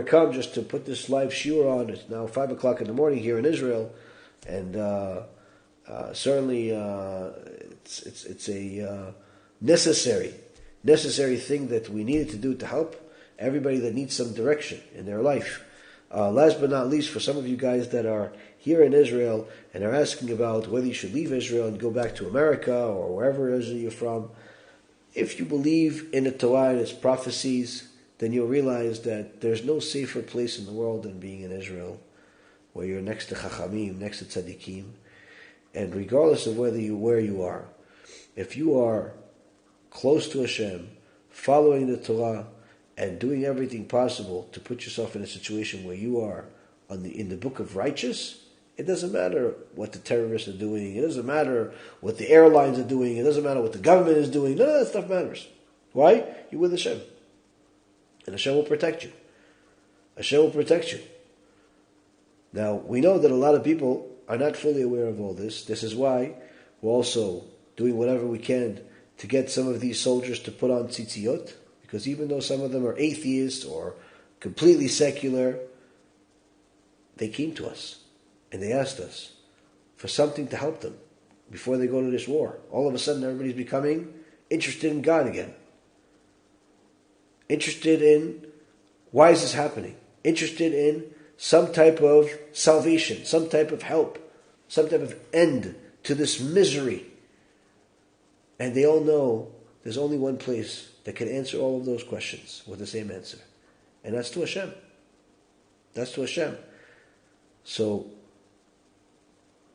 come just to put this live shiur on. It's now 5 o'clock in the morning here in Israel, and certainly it's a necessary thing that we needed to do to help everybody that needs some direction in their life. Last but not least, for some of you guys that are here in Israel and are asking about whether you should leave Israel and go back to America or wherever it is that you're from, if you believe in the Torah and its prophecies, then you'll realize that there's no safer place in the world than being in Israel, where you're next to Chachamim, next to Tzaddikim, and regardless of where you are, if you are close to Hashem, following the Torah, and doing everything possible to put yourself in a situation where you are in the book of righteous, it doesn't matter what the terrorists are doing, it doesn't matter what the airlines are doing, it doesn't matter what the government is doing, none of that stuff matters. Why? You're with Hashem. And Hashem will protect you. Hashem will protect you. Now, we know that a lot of people are not fully aware of all this. This is why we're also doing whatever we can to get some of these soldiers to put on tzitziyot, because even though some of them are atheists or completely secular, they came to us and they asked us for something to help them before they go to this war. All of a sudden, everybody's becoming interested in God again. Interested in, why is this happening? Interested in some type of salvation, some type of help, some type of end to this misery. And they all know there's only one place that can answer all of those questions with the same answer. And that's to Hashem. That's to Hashem. So,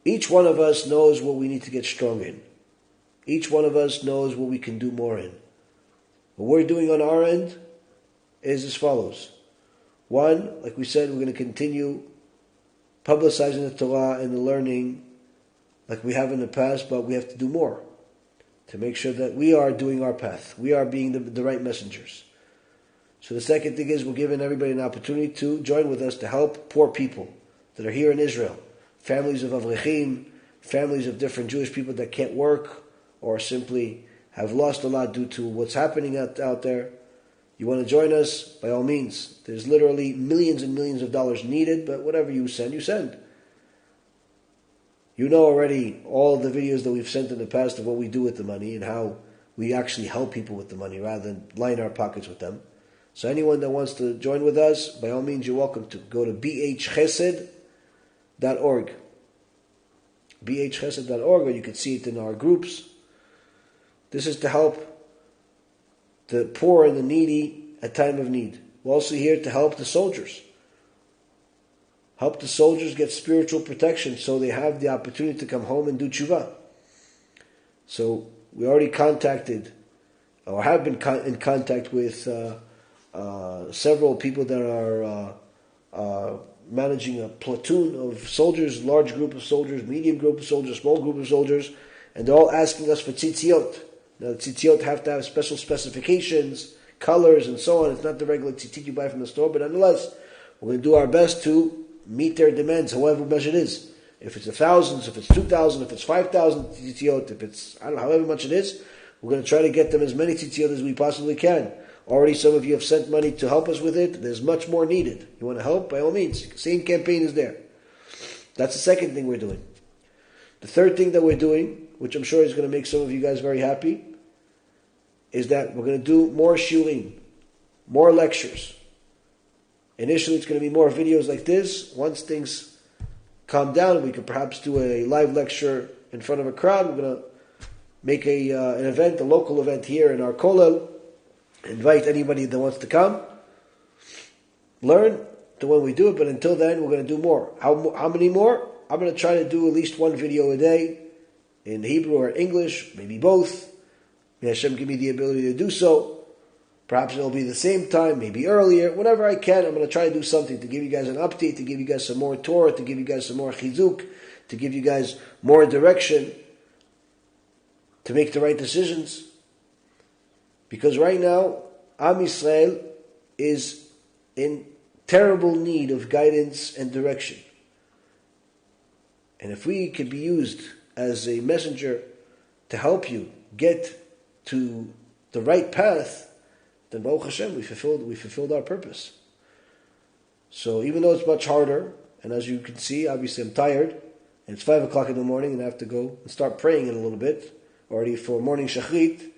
each one of us knows what we need to get strong in. Each one of us knows what we can do more in. What we're doing on our end is as follows. One, like we said, we're going to continue publicizing the Torah and the learning like we have in the past, but we have to do more to make sure that we are doing our path. We are being the right messengers. So the second thing is we're giving everybody an opportunity to join with us to help poor people that are here in Israel. Families of Avrechim, families of different Jewish people that can't work or simply have lost a lot due to what's happening out there. You want to join us? By all means. There's literally millions and millions of dollars needed, but whatever you send, you send. You know already all the videos that we've sent in the past of what we do with the money and how we actually help people with the money rather than line our pockets with them. So anyone that wants to join with us, by all means, you're welcome to. Go to bhchesed.org. bhchesed.org, or you can see it in our groups. This is to help the poor and the needy at time of need. We're also here to help the soldiers. Help the soldiers get spiritual protection so they have the opportunity to come home and do Teshuva. So we already contacted, or have been in contact with several people that are managing a platoon of soldiers, large group of soldiers, medium group of soldiers, small group of soldiers, and they're all asking us for tzitziot. Now, the tzitziot have to have special specifications, colors, and so on. It's not the regular tzitzit you buy from the store, but nonetheless, we're going to do our best to meet their demands, however much it is. If it's 1,000, if it's 2,000, if it's 5,000 tzitziot, if it's, however much it is, we're going to try to get them as many tzitziot as we possibly can. Already some of you have sent money to help us with it. There's much more needed. You want to help? By all means. Same campaign is there. That's the second thing we're doing. The third thing that we're doing, which I'm sure is going to make some of you guys very happy, is that we're going to do more shiurim, more lectures. Initially, it's going to be more videos like this. Once things calm down, we could perhaps do a live lecture in front of a crowd. We're going to make an event, a local event here in our kollel. Invite anybody that wants to come, learn the way we do it, but until then, we're going to do more. How many more? I'm going to try to do at least one video a day in Hebrew or English, maybe both. May Hashem give me the ability to do so. Perhaps it'll be the same time, maybe earlier, whatever I can. I'm going to try to do something to give you guys an update, to give you guys some more Torah, to give you guys some more chizuk, to give you guys more direction, to make the right decisions. Because right now, Am Yisrael is in terrible need of guidance and direction. And if we could be used as a messenger to help you get to the right path, then Baruch Hashem, we fulfilled our purpose. So even though it's much harder, and as you can see, obviously I'm tired, and it's 5 o'clock in the morning, and I have to go and start praying in a little bit, already for morning shachrit,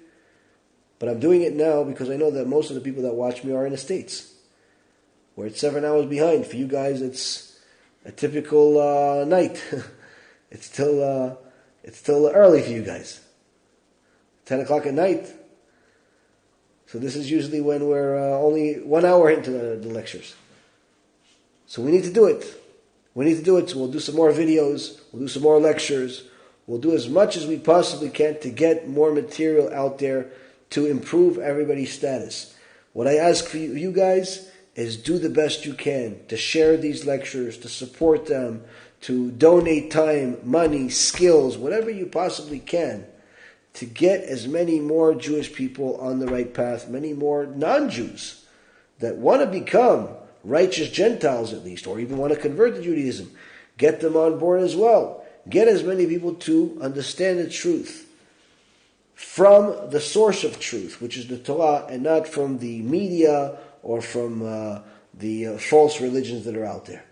but I'm doing it now because I know that most of the people that watch me are in the States, where it's 7 hours behind. For you guys, it's a typical night. It's still early for you guys. 10 o'clock at night. So this is usually when we're only 1 hour into the lectures. So we need to do it. We need to do it. So we'll do some more videos. We'll do some more lectures. We'll do as much as we possibly can to get more material out there to improve everybody's status. What I ask for you guys is do the best you can to share these lectures, to support them, to donate time, money, skills, whatever you possibly can, to get as many more Jewish people on the right path, many more non-Jews that want to become righteous Gentiles at least, or even want to convert to Judaism. Get them on board as well. Get as many people to understand the truth from the source of truth, which is the Torah, and not from the media or from the false religions that are out there.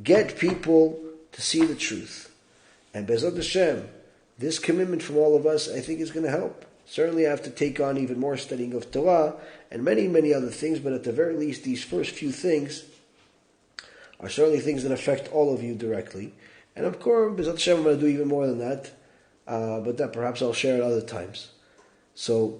Get people to see the truth. And Bezat Hashem, this commitment from all of us, I think, is going to help. Certainly I have to take on even more studying of Torah and many, many other things, but at the very least, these first few things are certainly things that affect all of you directly. And of course, Bezat Hashem, I'm going to do even more than that, but that perhaps I'll share at other times. So,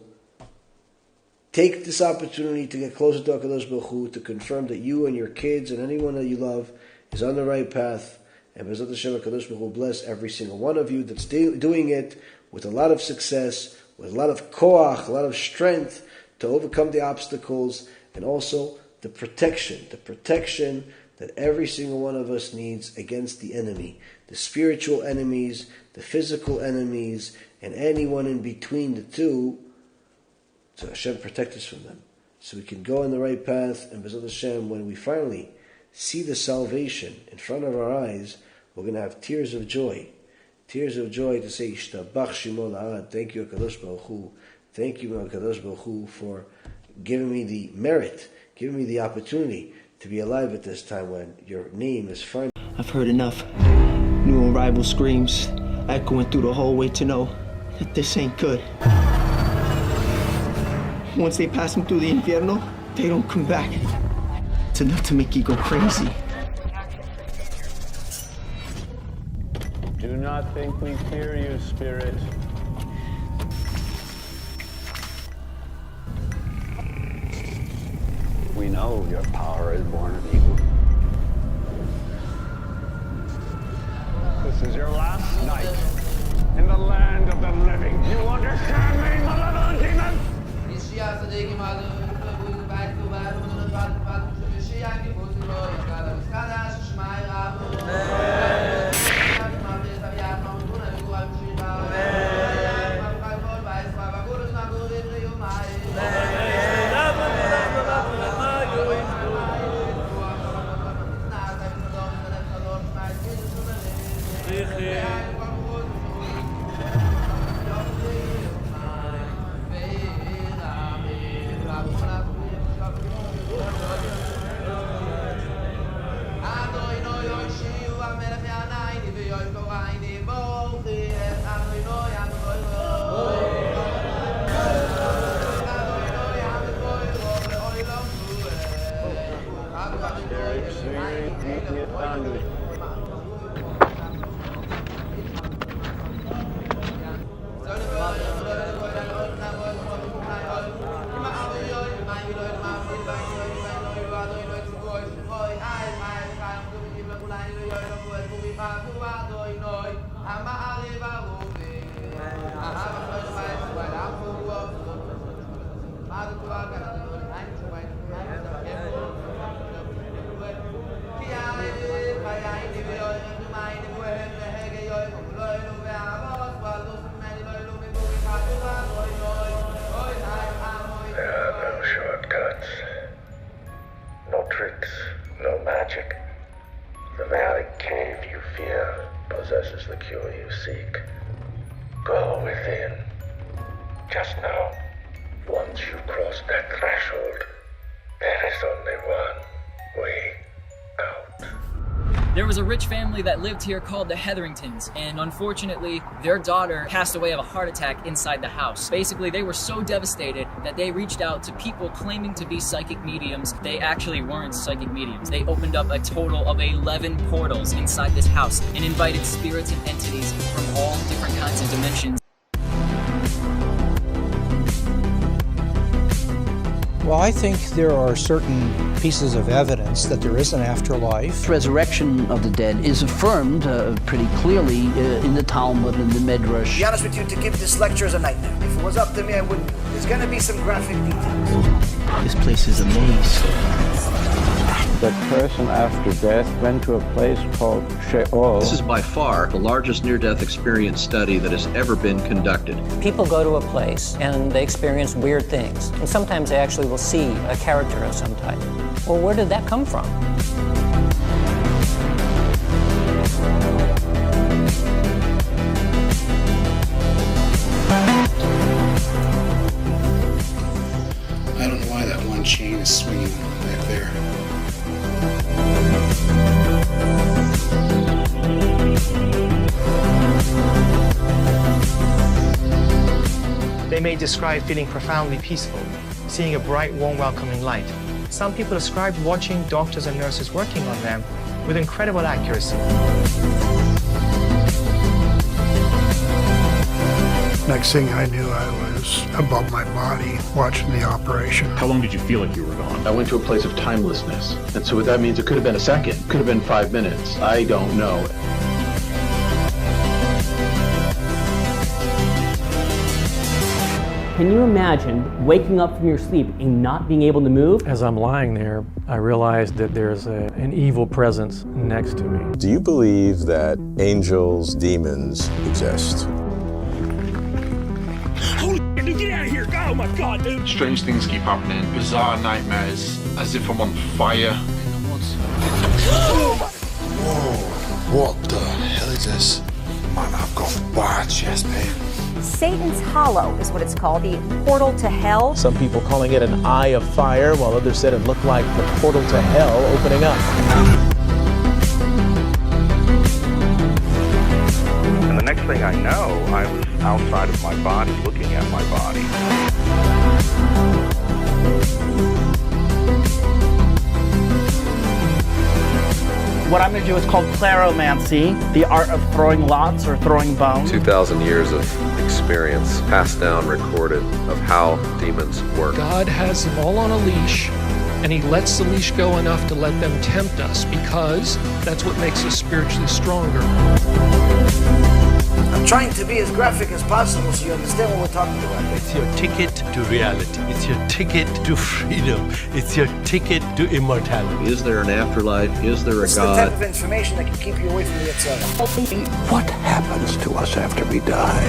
take this opportunity to get closer to HaKadosh Baruch Hu, to confirm that you and your kids and anyone that you love is on the right path. And Bezat Hashem, HaKadosh Baruch Hu will bless every single one of you that's doing it with a lot of success, with a lot of koach, a lot of strength to overcome the obstacles, and also the protection that every single one of us needs against the enemy, the spiritual enemies, the physical enemies, and anyone in between the two. So Hashem protect us from them, so we can go on the right path. And Bezat Hashem, when we finally see the salvation in front of our eyes, we're going to have tears of joy to say, Ishtabach Shemo La'ad. Thank you, HaKadosh Baruch Hu. Thank you, HaKadosh Baruch Hu, for giving me the merit, giving me the opportunity to be alive at this time when your name is finally. I've heard enough. New arrival screams echoing through the hallway to know that this ain't good. Once they pass them through the infierno, they don't come back. It's enough to make you go crazy. Do not think we fear you, Spirit. We know your power is born of evil. This is your last night in the land of the living. You understand me, malevolent demon? Just now, once you cross that threshold, there is only one way out. There was a rich family that lived here called the Hetheringtons, and unfortunately, their daughter passed away of a heart attack inside the house. Basically, they were so devastated that they reached out to people claiming to be psychic mediums. They actually weren't psychic mediums. They opened up a total of 11 portals inside this house and invited spirits and entities from all different kinds of dimensions. Well, I think there are certain pieces of evidence that there is an afterlife. Resurrection of the dead is affirmed pretty clearly in the Talmud and the Midrash. To be honest with you, to give this lecture is a nightmare. If it was up to me, I wouldn't. There's going to be some graphic details. This place is a maze. That person after death went to a place called Sheol. This is by far the largest near-death experience study that has ever been conducted. People go to a place and they experience weird things. And sometimes they actually will see a character of some type. Well, where did that come from? I don't know why that one chain is swinging back there. They may describe feeling profoundly peaceful, seeing a bright, warm, welcoming light. Some people describe watching doctors and nurses working on them with incredible accuracy. Next thing I knew, I was above my body watching the operation. How long did you feel like you were gone? I went to a place of timelessness. And so what that means, it could have been a second, could have been 5 minutes. I don't know. Can you imagine waking up from your sleep and not being able to move? As I'm lying there, I realized that there's an evil presence next to me. Do you believe that angels, demons exist? Holy shit, dude, get out of here! Oh my god, dude! Strange things keep happening, bizarre nightmares, as if I'm on fire. Whoa, what the hell is this? Man, I've got bad chest pain. Satan's Hollow is what it's called, the portal to hell. Some people calling it an eye of fire, while others said it looked like the portal to hell opening up. And the next thing I know, I was outside of my body, looking at my body. What I'm going to do is called claromancy, the art of throwing lots or throwing bones. 2,000 years of experience, passed down, recorded, of how demons work. God has them all on a leash, and he lets the leash go enough to let them tempt us, because that's what makes us spiritually stronger. I'm trying to be as graphic as possible so you understand what we're talking about. It's your ticket to reality. It's your ticket to freedom. It's your ticket to immortality. Is there an afterlife? Is there a it's God? The type of information that can keep you away from the Yetzirah. What happens to us after we die?